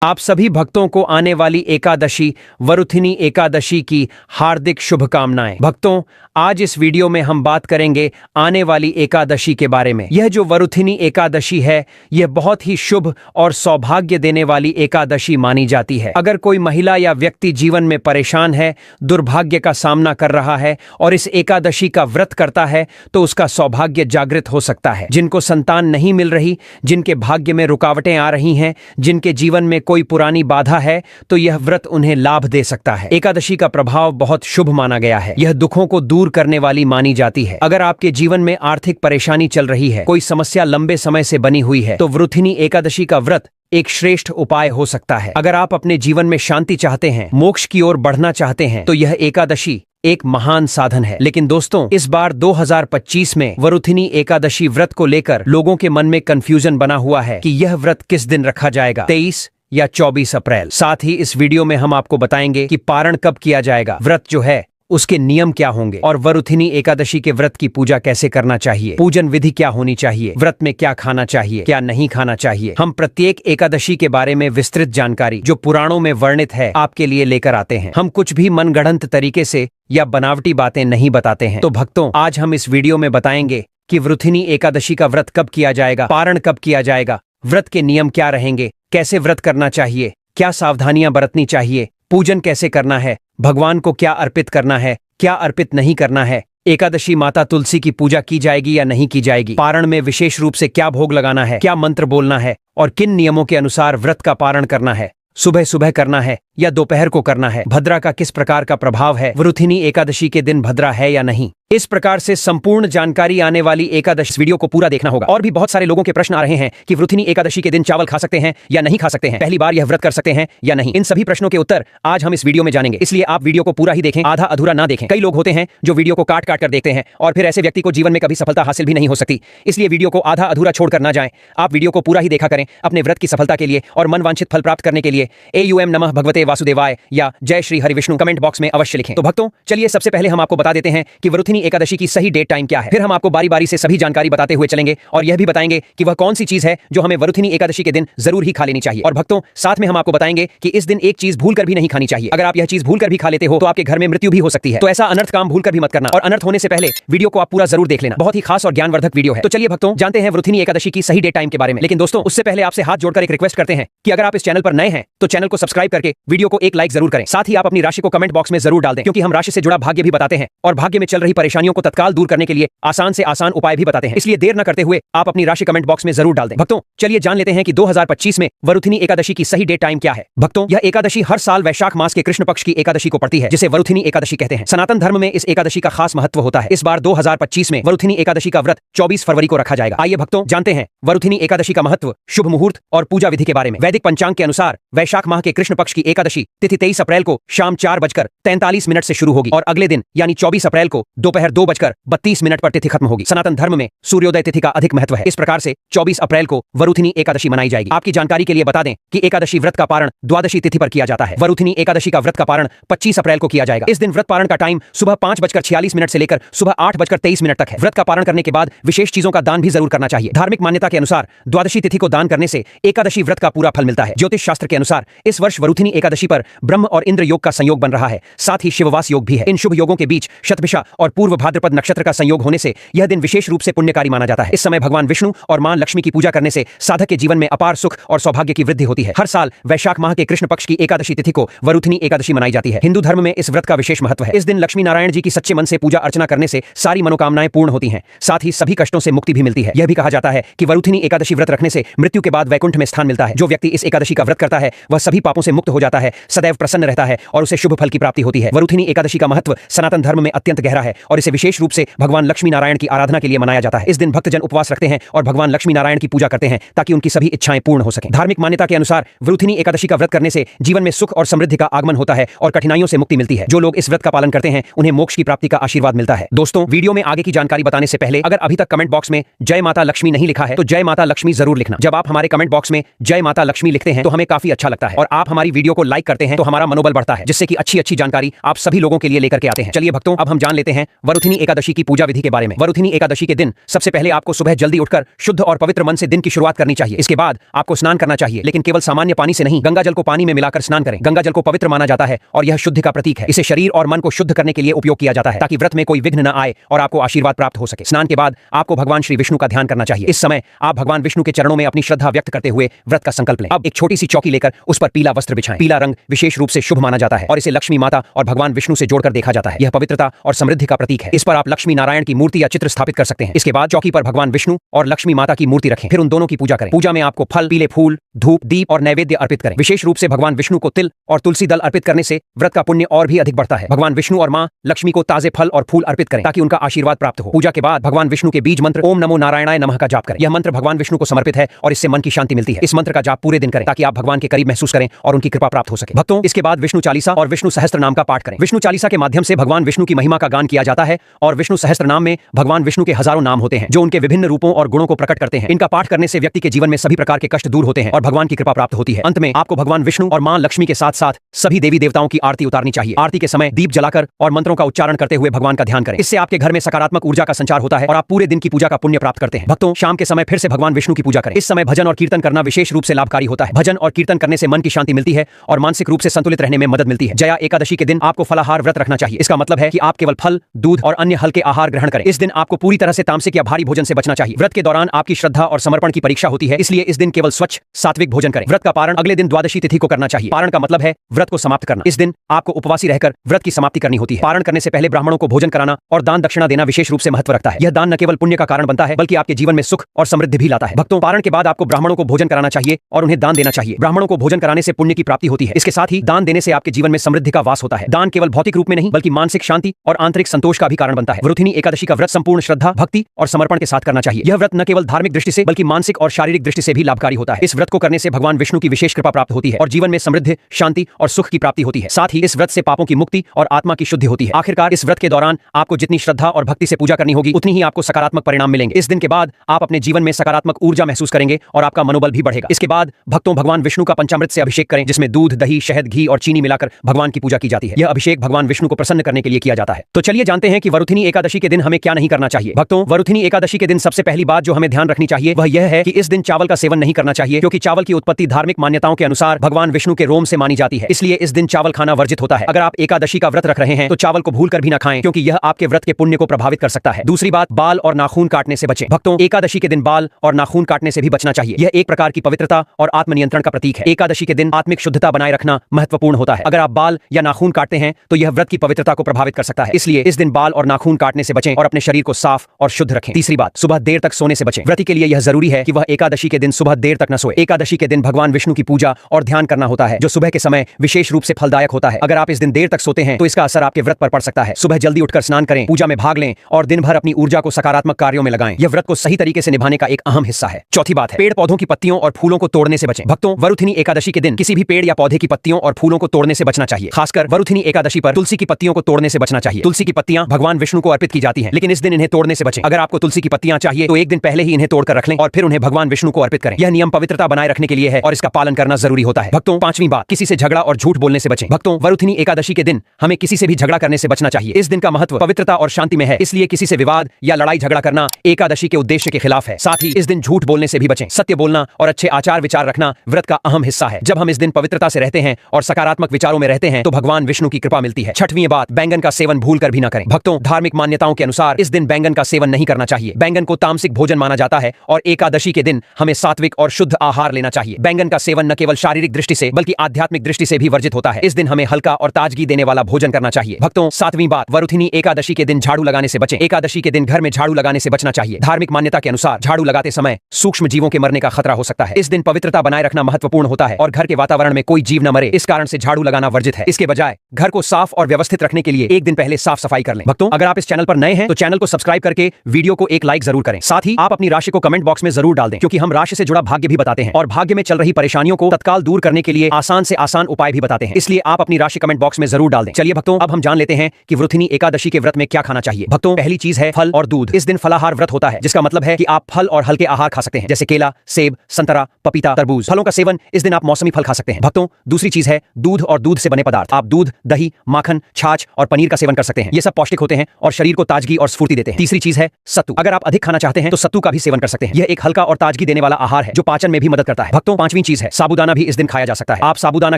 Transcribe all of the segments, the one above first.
आप सभी भक्तों को आने वाली एकादशी वरुथिनी एकादशी की हार्दिक शुभकामनाएं। भक्तों, आज इस वीडियो में हम बात करेंगे आने वाली एकादशी के बारे में। यह जो वरुथिनी एकादशी है, यह बहुत ही शुभ और सौभाग्य देने वाली एकादशी मानी जाती है। अगर कोई महिला या व्यक्ति जीवन में परेशान है, दुर्भाग्य का सामना कर रहा है और इस एकादशी का व्रत करता है तो उसका सौभाग्य जागृत हो सकता है। जिनको संतान नहीं मिल रही, जिनके भाग्य में रुकावटें आ रही हैं, जिनके जीवन में कोई पुरानी बाधा है, तो यह व्रत उन्हें लाभ दे सकता है। एकादशी का प्रभाव बहुत शुभ माना गया है। यह दुखों को दूर करने वाली मानी जाती है। अगर आपके जीवन में आर्थिक परेशानी चल रही है, कोई समस्या लंबे समय से बनी हुई है, तो वरुथिनी एकादशी का व्रत एक श्रेष्ठ उपाय हो सकता है। अगर आप अपने जीवन में शांति चाहते हैं, मोक्ष की ओर बढ़ना चाहते हैं, तो यह एकादशी एक महान साधन है। लेकिन दोस्तों, इस बार 2025 में वरुथिनी एकादशी व्रत को लेकर लोगों के मन में कंफ्यूजन बना हुआ है कि यह व्रत किस दिन रखा जाएगा, 23 या 24 अप्रैल। साथ ही इस वीडियो में हम आपको बताएंगे कि पारण कब किया जाएगा, व्रत जो है उसके नियम क्या होंगे और वरुथिनी एकादशी के व्रत की पूजा कैसे करना चाहिए, पूजन विधि क्या होनी चाहिए, व्रत में क्या खाना चाहिए, क्या नहीं खाना चाहिए। हम प्रत्येक एकादशी के बारे में विस्तृत जानकारी जो पुराणों में वर्णित है आपके लिए लेकर आते हैं। हम कुछ भी मनगढ़ंत तरीके से या बनावटी बातें नहीं बताते हैं। तो भक्तों, आज हम इस वीडियो में बताएंगे कि वरुथिनी एकादशी का व्रत कब किया जाएगा, पारण कब किया जाएगा, व्रत के नियम क्या रहेंगे, कैसे व्रत करना चाहिए, क्या सावधानियां बरतनी चाहिए, पूजन कैसे करना है, भगवान को क्या अर्पित करना है, क्या अर्पित नहीं करना है, एकादशी माता तुलसी की पूजा की जाएगी या नहीं की जाएगी, पारण में विशेष रूप से क्या भोग लगाना है, क्या मंत्र बोलना है और किन नियमों के अनुसार व्रत का पारण करना है, सुबह सुबह करना है या दोपहर को करना है, भद्रा का किस प्रकार का प्रभाव है, वरुथिनी एकादशी के दिन भद्रा है या नहीं। इस प्रकार से संपूर्ण जानकारी आने वाली एकादशी, वीडियो को पूरा देखना होगा। और भी बहुत सारे लोगों के प्रश्न आ रहे हैं कि वरुथिनी एकादशी के दिन चावल खा सकते हैं या नहीं खा सकते हैं, पहली बार यह व्रत कर सकते हैं या नहीं। इन सभी प्रश्नों के उत्तर आज हम इस वीडियो में जानेंगे, इसलिए आप वीडियो को पूरा ही देखें, आधा अधूरा ना देखें। कई लोग होते हैं जो वीडियो को काट काट कर देखते हैं और फिर ऐसे व्यक्ति को जीवन में कभी सफलता हासिल भी नहीं हो सकती। इसलिए वीडियो को आधा अधूरा छोड़कर ना जाएं, आप वीडियो को पूरा ही देखा करें अपने व्रत की सफलता के लिए और मनवांछित फल प्राप्त करने के लिए। AUM नमः भगवते वासुदेवाय या जय श्री हरि विष्णु कमेंट बॉक्स में अवश्य लिखें। तो भक्तों, चलिए सबसे पहले हम आपको बता देते हैं कि वरुथिनी एकादशी की सही डेट टाइम क्या है। फिर हम आपको बारी बारी से सभी जानकारी बताते हुए चलेंगे और यह भी बताएंगे कि वह कौन सी चीज है जो हमें वरुथिनी एकादशी के दिन जरूर ही खा लेनी चाहिए। और भक्तों, साथ में हम आपको बताएंगे कि इस दिन एक चीज भूलकर भी नहीं खानी चाहिए। अगर आप यह चीज भूलकर भी खा लेते हो तो आपके घर में मृत्यु भी हो सकती है। तो ऐसा अनर्थ काम भूलकर भी मत करना और अनर्थ होने से पहले वीडियो को आप पूरा जरूर देख लेना। बहुत ही खास और ज्ञानवर्धक वीडियो है। तो चलिए भक्तों, जानते हैं वरुथिनी एकादशी की सही डेट टाइम के बारे में। लेकिन दोस्तों, उससे पहले आपसे हाथ जोड़कर एक रिक्वेस्ट करते हैं कि अगर आप इस चैनल पर नए हैं तो चैनल को सब्सक्राइब करके वीडियो को एक लाइक जरूर करें। साथ ही आप अपनी राशि को कमेंट बॉक्स में जरूर डाल दें, क्योंकि हम राशि से जुड़ा भाग्य भी बताते हैं और भाग्य में चल रही परेशानियों को तत्काल दूर करने के लिए आसान से आसान उपाय भी बताते हैं। इसलिए देर न करते हुए आप अपनी राशि कमेंट बॉक्स में जरूर डाल दें। भक्तों, चलिए जान लेते हैं कि 2025 में वरुथिनी एकादशी की सही डेट टाइम क्या है। भक्तों, यह एकादशी हर साल वैशाख मास के कृष्ण पक्ष की एकादशी को पड़ती है, जिसे वरुथिनी एकादशी कहते हैं। सनातन धर्म में इस एकादशी का खास महत्व होता है। इस बार 2025 में वरुथिनी एकादशी का व्रत 24 फरवरी को रखा जाएगा। आइए भक्तों, जानते हैं वरुथिनी एकादशी का महत्व, शुभ मुहूर्त और पूजा विधि के बारे में। वैदिक पंचांग के अनुसार वैशाख माह के कृष्ण पक्ष की एकादशी तिथि 23 अप्रैल को शाम 4:43 से शुरू होगी और अगले दिन यानी 24 अप्रैल को दोपहर 2:32 पर तिथि खत्म होगी। सनातन धर्म में सूर्योदय तिथि का अधिक महत्व है। इस प्रकार से 24 अप्रैल को वरुथिनी एकादशी मनाई जाएगी। आपकी जानकारी के लिए बता दें कि एकादशी व्रत का पारण द्वादशी तिथि पर किया जाता है। वरुथिनी एकादशी का व्रत का पारण 25 अप्रैल को किया जाएगा। इस दिन व्रत पारण का टाइम सुबह 5:46 से लेकर सुबह 8:23 तक है। व्रत का पारण करने के बाद विशेष चीजों का दान भी जरूर करना चाहिए। धार्मिक मान्यता के अनुसार द्वादशी तिथि को दान करने से एकादशी व्रत का पूरा फल मिलता है। ज्योतिष शास्त्र के अनुसार इस वर्ष वरुथिनी एकादशी पर ब्रह्म और इंद्र योग का संयोग बन रहा है, साथ ही शिववास योग भी है। इन शुभ योगों के बीच शतभिषा और पूर्व भाद्रपद नक्षत्र का संयोग होने से यह दिन विशेष रूप से पुण्यकारी माना जाता है। इस समय भगवान विष्णु और मां लक्ष्मी की पूजा करने से साधक के जीवन में अपार सुख और सौभाग्य की वृद्धि होती है। हर साल वैशाख माह के कृष्ण पक्ष की एकादशी तिथि को वरुथिनी एकादशी मनाई जाती है। हिंदू धर्म में इस व्रत का विशेष महत्व है। इस दिन लक्ष्मी नारायण जी की सच्चे मन से पूजा अर्चना करने से सारी मनोकामनाएं पूर्ण होती हैं, साथ ही सभी कष्टों से मुक्ति भी मिलती है। यह भी कहा जाता है कि वरुथिनी एकादशी व्रत रखने से मृत्यु के बाद वैकुंठ में स्थान मिलता है। जो व्यक्ति इस एकादशी का व्रत करता है वह सभी पापों से मुक्त हो जाता है, सदैव प्रसन्न रहता है और उसे शुभ फल की प्राप्ति होती है। वरुथिनी एकादशी का महत्व सनातन धर्म में अत्यंत गहरा है और इसे विशेष रूप से भगवान लक्ष्मी नारायण की आराधना के लिए मनाया जाता है। इस दिन भक्तजन उपवास रखते हैं और भगवान लक्ष्मी नारायण की पूजा करते हैं ताकि उनकी सभी इच्छाएं पूर्ण हो सकें। धार्मिक मान्यता के अनुसार वरुथिनी एकादशी का व्रत करने से जीवन में सुख और समृद्धि का आगमन होता है और कठिनाइयों से मुक्ति मिलती है। जो लोग इस व्रत का पालन करते हैं उन्हें मोक्ष की प्राप्ति का आशीर्वाद मिलता है। दोस्तों, वीडियो में आगे की जानकारी बताने से पहले अगर अभी तक कमेंट बॉक्स में जय माता लक्ष्मी नहीं लिखा है तो जय माता लक्ष्मी जरूर लिखना। जब आप हमारे कमेंट बॉक्स में जय माता लक्ष्मी लिखते हैं तो हमें काफी अच्छा लगता है और आप हमारी वीडियो को लाइक करते हैं तो हमारा मनोबल बढ़ता है, जिससे कि अच्छी अच्छी जानकारी आप सभी लोगों के लिए लेकर के आते हैं। चलिए भक्तों, अब हम जान लेते हैं वरुथिनी एकादशी की पूजा विधि के बारे में। वरुथिनी एकादशी के दिन सबसे पहले आपको सुबह जल्दी उठकर शुद्ध और पवित्र मन से दिन की शुरुआत करनी चाहिए। इसके बाद आपको स्नान करना चाहिए, लेकिन केवल सामान्य पानी से नहीं, गंगा जल को पानी में मिलाकर स्नान करें। गंगा जल को पवित्र माना जाता है और यह शुद्धि का प्रतीक है। इसे शरीर और मन को शुद्ध करने के लिए उपयोग किया जाता है, ताकि व्रत में कोई विघ्न न आए और आपको आशीर्वाद प्राप्त हो सके। स्नान के बाद आपको भगवान श्री विष्णु का ध्यान करना चाहिए। इस समय आप भगवान विष्णु के चरणों में अपनी श्रद्धा व्यक्त करते हुए व्रत का संकल्प लें। अब एक छोटी सी चौकी लेकर उस पर पीला वस्त्र बिछाएं। पीला रंग विशेष रूप से शुभ माना जाता है और इसे लक्ष्मी माता और भगवान विष्णु से जोड़कर देखा जाता है। यह पवित्रता और समृद्धि का प्रतीक है। इस पर आप लक्ष्मी नारायण की मूर्ति या चित्र स्थापित कर सकते हैं। इसके बाद चौकी पर भगवान विष्णु और लक्ष्मी माता की मूर्ति रखें, फिर उन दोनों की पूजा करें। पूजा में आपको फल, पीले फूल, धूप, दीप और नैवेद्य अर्पित करें। विशेष रूप से भगवान विष्णु को तिल और तुलसी दल अर्पित करने से व्रत का पुण्य और भी अधिक बढ़ता है। भगवान विष्णु और मां लक्ष्मी को ताजे फल और फूल अर्पित करें, ताकि उनका आशीर्वाद प्राप्त हो। पूजा के बाद भगवान विष्णु के बीज मंत्र ओम नमो नारायणाय नमः का जाप करें। यह मंत्र भगवान विष्णु को समर्पित है और इससे मन की शांति मिलती है। इस मंत्र का जाप पूरे दिन करें, ताकि आप भगवान के करीब महसूस करें और उनकी कृपा प्राप्त हो सके। भक्तों, इसके बाद विष्णु चालीसा और विष्णु सहस्त्र नाम का पाठ करें। विष्णु चालीसा के माध्यम से भगवान विष्णु की महिमा का गान किया जाता है और विष्णु सहस्त्र नाम में भगवान विष्णु के हजारों नाम होते हैं, जो उनके विभिन्न रूपों और गुणों को प्रकट करते हैं। इनका पाठ करने से व्यक्ति के जीवन में सभी प्रकार के कष्ट दूर होते हैं और भगवान की कृपा प्राप्त होती है। अंत में आपको भगवान विष्णु और मां लक्ष्मी के साथ साथ सभी देवी देवताओं की आरती उतारनी चाहिए। आरती के समय दीप जलाकर और मंत्रों का उच्चारण करते हुए भगवान का ध्यान करें। इससे आपके घर में सकारात्मक ऊर्जा का संचार होता है और आप पूरे दिन की पूजा का पुण्य प्राप्त करते हैं। भक्तों, शाम के समय फिर से भगवान विष्णु की पूजा करें। इस समय भजन और कीर्तन करना विशेष रूप से लाभकारी होता है। भजन और कीर्तन करने से मन की शांति मिलती है और मानसिक रूप से संतुलित रहने में मदद मिलती है। जया एकादशी के दिन आपको फलाहार व्रत रखना चाहिए। इसका मतलब है कि आप केवल फल, दूध और अन्य हल्के आहार ग्रहण करें। इस दिन आपको पूरी तरह से तामसिक या भारी भोजन से बचना चाहिए। व्रत के दौरान आपकी श्रद्धा और समर्पण की परीक्षा होती है, इसलिए इस दिन केवल स्वच्छ सात्विक भोजन करें। व्रत का पारण अगले दिन द्वादशी तिथि को करना चाहिए। पारण का मतलब है व्रत को समाप्त करना। इस दिन आपको उपवासी रहकर व्रत की समाप्ति करनी होती है। पारण करने से पहले ब्राह्मणों को भोजन कराना और दान दक्षिणा देना विशेष रूप से महत्व रखता है। यह दान न केवल पुण्य का कारण बनता है, बल्कि आपके जीवन में सुख और समृद्धि भी लाता है। भक्तों, पारण के बाद आपको ब्राह्मणों को भोजन कराना चाहिए और उन्हें दान देना चाहिए। ब्राह्मणों को भोजन कराने से पुण्य की प्राप्ति होती है। इसके साथ ही दान देने से आपके जीवन में समृद्धि का वास होता है। दान केवल भौतिक रूप में नहीं, बल्कि मानसिक शांति और आंतरिक संतोष का भी कारण बनता है। वरुथिनी एकादशी का व्रत संपूर्ण श्रद्धा, भक्ति और समर्पण के साथ करना चाहिए। यह व्रत न केवल धार्मिक दृष्टि से, बल्कि मानसिक और शारीरिक दृष्टि से भी लाभकारी होता है। इस व्रत को करने से भगवान विष्णु की विशेष कृपा प्राप्त होती है और जीवन में समृद्धि, शांति और सुख की प्राप्ति होती है। साथ ही इस व्रत से पापों की मुक्ति और आत्मा की शुद्धि होती है। आखिरकार इस व्रत के दौरान आपको जितनी श्रद्धा और भक्ति से पूजा करनी होगी, उतनी ही आपको सकारात्मक परिणाम मिलेंगे। इस दिन के बाद आप अपने जीवन में सकारात्मक ऊर्जा महसूस करेंगे और आपका मनोबल भी बढ़ेगा। इसके बाद भक्तों, भगवान विष्णु का पंचामृत से अभिषेक करें, जिसमें दूध, दही, शहद, घी और चीनी मिलाकर भगवान की पूजा की जाती है। यह अभिषेक भगवान विष्णु को प्रसन्न करने के लिए किया जाता है। तो चलिए जानते हैं कि वरुथिनी एकादशी के दिन हमें क्या नहीं करना चाहिए। भक्तों, वरुथिनी एकादशी के दिन सबसे पहली बात जो हमें ध्यान रखनी चाहिए वह यह है कि इस दिन चावल का सेवन नहीं करना चाहिए, क्योंकि चावल की उत्पत्ति धार्मिक मान्यताओं के अनुसार भगवान विष्णु के रोम से मानी जाती है। इसलिए इस दिन चावल खाना वर्जित होता है। अगर आप एकादशी का व्रत रख रहे हैं तो चावल को भूल कर भी न खाएं, क्योंकि यह आपके व्रत के पुण्य को प्रभावित कर सकता है। दूसरी बात, बाल और नाखून काटने से बचें। भक्तों, एकादशी के दिन बाल और नाखून काटने से भी बचना चाहिए। यह एक प्रकार की पवित्रता और आत्मनियंत्रण का प्रतीक है। एकादशी के दिन आत्मिक शुद्धता बनाए रखना महत्वपूर्ण होता है। अगर आप बाल या नाखून काटते हैं तो यह व्रत की पवित्रता को प्रभावित कर सकता है। इसलिए इस दिन बाल और नाखून काटने से बचें और अपने शरीर को साफ और शुद्ध रखें। तीसरी बात, सुबह देर तक सोने से बचें। व्रती के लिए यह जरूरी है कि वह एकादशी के दिन सुबह देर तक न सोए। एकादशी के दिन भगवान विष्णु की पूजा और ध्यान करना होता है, जो सुबह के समय विशेष रूप से फलदायक होता है। अगर आप इस दिन देर तक सोते हैं तो इसका असर आपके व्रत पर पड़ सकता है। सुबह जल्दी उठकर स्नान करें, पूजा में भाग लें और दिन भर अपनी ऊर्जा को सकारात्मक कार्यों में लगाएं। यह व्रत को सही तरीके से निभाने का एक अहम हिस्सा है। चौथी बात है, पेड़ पौधों की पत्तियों और फूलों को तोड़ने से बचें। भक्तों, वरुथिनी एकादशी के दिन किसी भी पेड़ या पौधे की पत्तियों और फूलों को तोड़ने से बचना चाहिए। खासकर वरुथिनी एकादशी पर तुलसी की पत्तियों को तोड़ने से बचना चाहिए। तुलसी की पत्तियां भगवान विष्णु को अर्पित की जाती हैं, लेकिन इस दिन इन्हें तोड़ने से बचें। अगर आपको तुलसी की पत्तियां चाहिए तो एक दिन पहले ही इन्हें तोड़कर रख लें और फिर उन्हें भगवान विष्णु को अर्पित करें। यह नियम पवित्रता बनाए रखने के लिए है और इसका पालन करना जरूरी होता है। भक्तों, पांचवी बात, किसी से झगड़ा और झूठ बोलने से बचें। भक्तों, वरुथिनी एकादशी के दिन हमें किसी से भी झगड़ा करने से बचना चाहिए। इस दिन का महत्व पवित्रता और शांति में है, इसलिए किसी से विवाद या लड़ाई झगड़ा करना एकादशी के उद्देश्य के खिलाफ है। साथ ही इस दिन झूठ बोलने से भी बचें। सत्य बोलना और अच्छे आचार विचार रखना व्रत का अहम हिस्सा है। जब हम इस दिन पवित्रता से रहते हैं और सकारात्मक विचारों में रहते हैं तो भगवान विष्णु की कृपा मिलती है। छठवीं बात, बैंगन का सेवन भूल कर भी न करें। भक्तों, धार्मिक मान्यताओं के अनुसार इस दिन बैंगन का सेवन नहीं करना चाहिए। बैंगन को तामसिक भोजन माना जाता है और एकादशी के दिन हमें सात्विक और शुद्ध आहार लेना चाहिए। बैंगन का सेवन न केवल शारीरिक दृष्टि से बल्कि आध्यात्मिक दृष्टि से भी वर्जित होता है। इस दिन हमें हल्का और ताजगी देने वाला भोजन करना चाहिए। भक्तों, सातवीं बात, वरुथिनी एकादशी के दिन झाड़ू लगाने से बचें। एकादशी के दिन घर में झाड़ू लगाने से बचना चाहिए। धार्मिक मान्यता के अनुसार झाड़ू लगाते समय सूक्ष्म जीवों के मरने का खतरा हो सकता है। इस दिन पवित्रता बनाए रखना महत्वपूर्ण होता है और घर के वातावरण में कोई जीव न मरे, इस कारण से झाड़ू लगाना वर्जित है। इसके बजाय घर को साफ और व्यवस्थित रखने के लिए एक दिन पहले साफ सफाई कर लें। भक्तों, अगर आप इस चैनल पर नए हैं तो चैनल को सब्सक्राइब करके वीडियो को एक लाइक जरूर करें। साथ ही आप अपनी राशि को कमेंट बॉक्स में जरूर डाल दें, क्योंकि हम राशि से जुड़ा भाग्य भी बताते हैं और भाग्य में चल रही परेशानियों को तत्काल दूर करने के लिए आसान से आसान उपाय भी बताते हैं। इसलिए आप अपनी राशि कमेंट बॉक्स में जरूर डाल दें। चलिए भक्तों, अब हम जान लेते हैं कि वरुथिनी एकादशी के व्रत में क्या खाना चाहिए। भक्तों, पहली चीज है फल और दूध। इस दिन फलाहार व्रत होता है, जिसका मतलब है कि आप फल और हल्के आहार खा सकते हैं, जैसे केला, सेब, संतरा, पपीता, तरबूज। फलों का सेवन इस दिन आप मौसमी फल खा सकते हैं। भक्तों, दूसरी चीज है दूध और दूध से बने पदार्थ। आप दूध, दही, माखन, छाछ और पनीर का सेवन कर सकते हैं। ये सब पौष्टिक होते हैं और शरीर को ताजगी और स्फूर्ति देते हैं। तीसरी चीज है सत्तू। अगर आप अधिक खाना चाहते हैं तो सत्तू का भी सेवन कर सकते हैं। यह एक हल्का और ताजगी देने वाला आहार है जो पाचन में भी मदद करता है। भक्तों, पांचवी चीज है साबूदाना भी इस दिन खाया जा सकता है। आप साबूदाना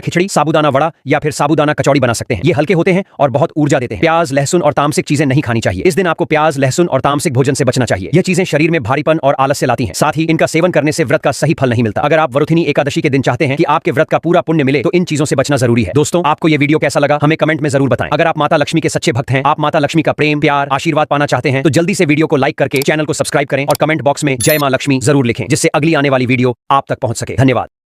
खिचड़ी, साबूदाना वड़ा या फिर साबूदाना कचौड़ी बना सकते हैं। ये हल्के होते हैं और बहुत ऊर्जा देते हैं। प्याज, लहसुन और तामसिक चीजें नहीं खानी चाहिए। इस दिन आपको प्याज, लहसुन और तामसिक भोजन से बचना चाहिए। ये चीजें शरीर में भारीपन और आलस्य लाती हैं। साथ ही इनका सेवन करने से व्रत का सही फल नहीं मिलता। अगर आप वरुथिनी एकादशी के दिन चाहते हैं कि आपके व्रत का पूरा पुण्य मिले तो इन चीजों से बचना जरूरी है। दोस्तों, आपको ये वीडियो कैसा लगा हमें कमेंट में जरूर बताएं। अगर आप माता लक्ष्मी के सच्चे भक्त हैं, आप माता लक्ष्मी का प्रेम, प्यार, आशीर्वाद पाना चाहते हैं तो जल्दी से वीडियो को लाइक करके चैनल को सब्सक्राइब करें और कमेंट बॉक्स में जय मां लक्ष्मी जरूर लिखें, जिससे अगली आने वाली वीडियो आप तक पहुंच सके। धन्यवाद।